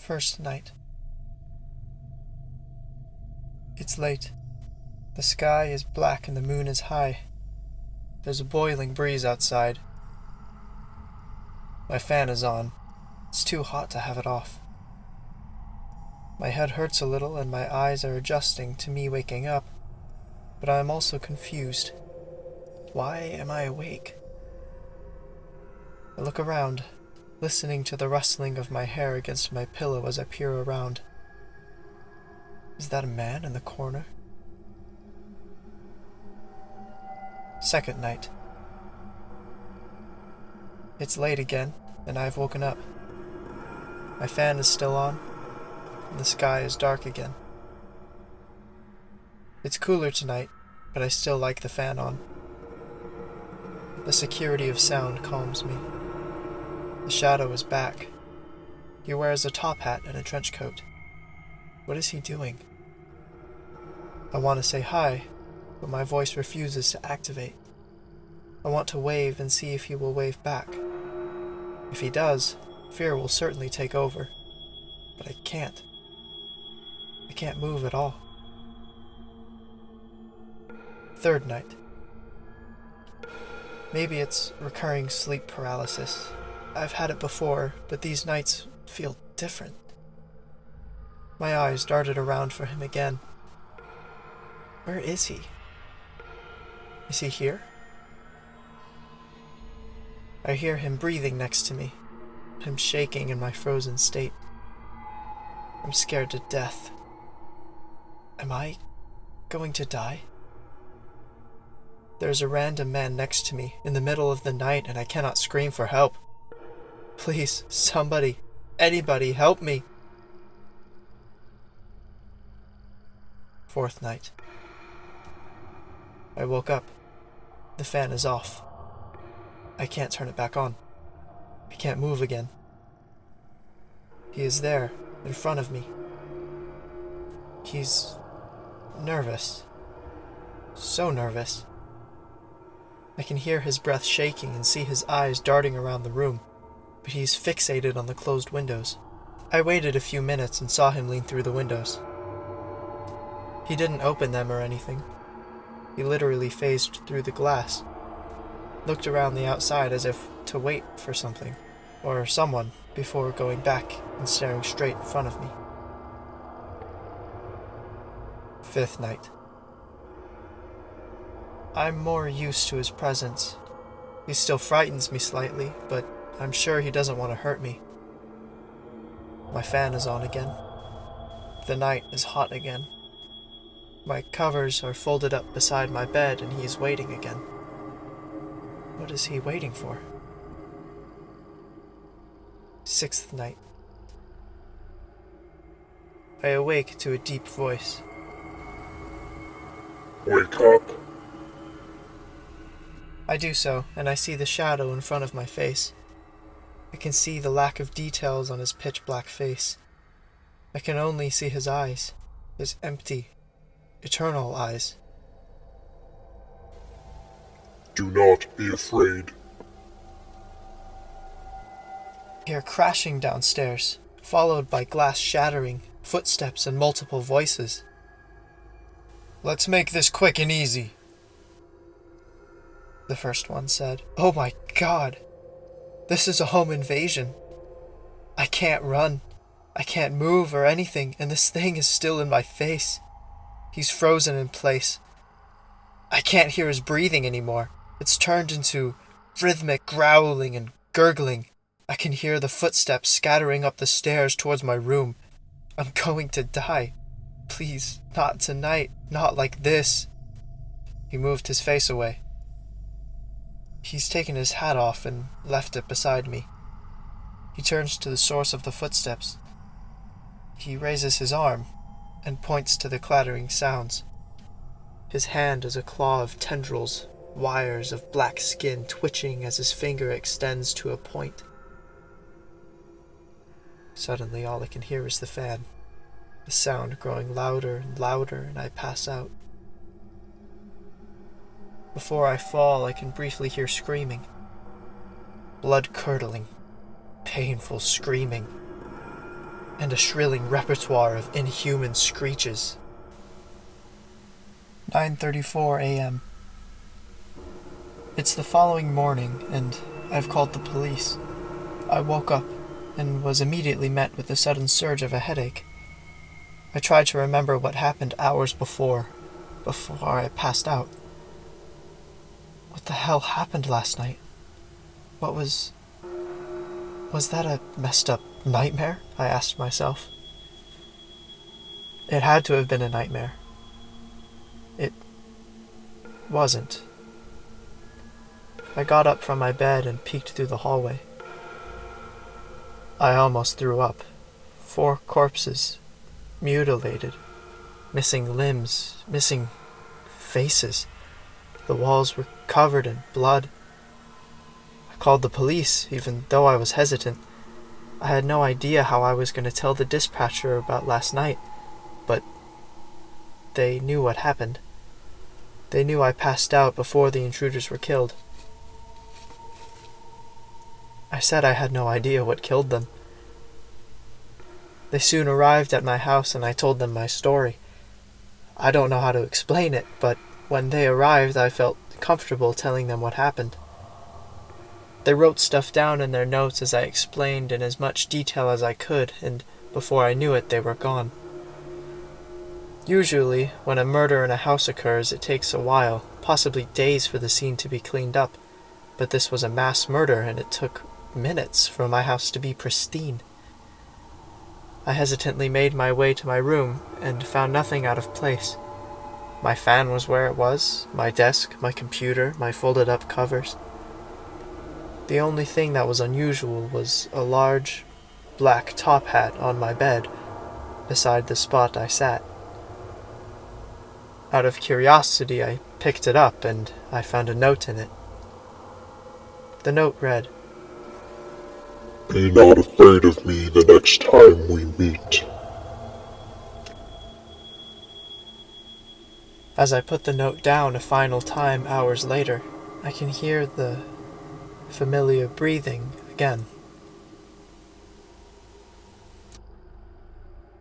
First night. It's late. The sky is black and the moon is high. There's a boiling breeze outside. My fan is on. It's too hot to have it off. My head hurts a little and my eyes are adjusting to me waking up, but I am also confused. Why am I awake? I look around, listening to the rustling of my hair against my pillow as I peer around. Is that a man in the corner? Second night. It's late again, and I've woken up. My fan is still on, and the sky is dark again. It's cooler tonight, but I still like the fan on. The security of sound calms me. The shadow is back. He wears a top hat and a trench coat. What is he doing? I want to say hi, but my voice refuses to activate. I want to wave and see if he will wave back. If he does, fear will certainly take over. But I can't. I can't move at all. Third night. Maybe it's recurring sleep paralysis. I've had it before, but these nights feel different. My eyes darted around for him again. Where is he? Is he here? I hear him breathing next to me, him shaking in my frozen state. I'm scared to death. Am I going to die? There's a random man next to me in the middle of the night and I cannot scream for help. Please, somebody, anybody, help me. Fourth night. I woke up. The fan is off. I can't turn it back on. I can't move again. He is there, in front of me. He's nervous. So nervous. I can hear his breath shaking and see his eyes darting around the room, but he's fixated on the closed windows. I waited a few minutes and saw him lean through the windows. He didn't open them or anything. He literally phased through the glass, looked around the outside as if to wait for something, or someone, before going back and staring straight in front of me. Fifth night. I'm more used to his presence. He still frightens me slightly, but I'm sure he doesn't want to hurt me. My fan is on again. The night is hot again. My covers are folded up beside my bed and he is waiting again. What is he waiting for? Sixth night. I awake to a deep voice. Wake up. I do so, and I see the shadow in front of my face. I can see the lack of details on his pitch-black face. I can only see his eyes, his empty, eternal eyes. Do not be afraid. I hear crashing downstairs, followed by glass shattering, footsteps, and multiple voices. Let's make this quick and easy, the first one said. Oh my God! This is a home invasion. I can't run. I can't move or anything, and this thing is still in my face. He's frozen in place. I can't hear his breathing anymore. It's turned into rhythmic growling and gurgling. I can hear the footsteps scattering up the stairs towards my room. I'm going to die. Please, not tonight. Not like this. He moved his face away. He's taken his hat off and left it beside me. He turns to the source of the footsteps. He raises his arm and points to the clattering sounds. His hand is a claw of tendrils, wires of black skin twitching as his finger extends to a point. Suddenly all I can hear is the fan, the sound growing louder and louder, and I pass out. Before I fall, I can briefly hear screaming. Blood-curdling, painful screaming. and a shrilling repertoire of inhuman screeches. 9:34 a.m. It's the following morning, and I've called the police. I woke up and was immediately met with a sudden surge of a headache. I tried to remember what happened hours before I passed out. What the hell happened last night? Was that a messed up nightmare? I asked myself. It had to have been a nightmare. It wasn't. I got up from my bed and peeked through the hallway. I almost threw up. 4 corpses, mutilated, missing limbs, missing faces. The walls were covered in blood. I called the police, even though I was hesitant. I had no idea how I was going to tell the dispatcher about last night, but they knew what happened. They knew I passed out before the intruders were killed. I said I had no idea what killed them. They soon arrived at my house and I told them my story. I don't know how to explain it, but when they arrived I felt comfortable telling them what happened. They wrote stuff down in their notes as I explained in as much detail as I could, and before I knew it, they were gone. Usually, when a murder in a house occurs, it takes a while, possibly days, for the scene to be cleaned up. But this was a mass murder, and it took minutes for my house to be pristine. I hesitantly made my way to my room, and found nothing out of place. My fan was where it was, my desk, my computer, my folded-up covers. The only thing that was unusual was a large, black top hat on my bed, beside the spot I sat. Out of curiosity, I picked it up, and I found a note in it. The note read, "Be not afraid of me the next time we meet." As I put the note down a final time hours later, I can hear the familiar breathing again.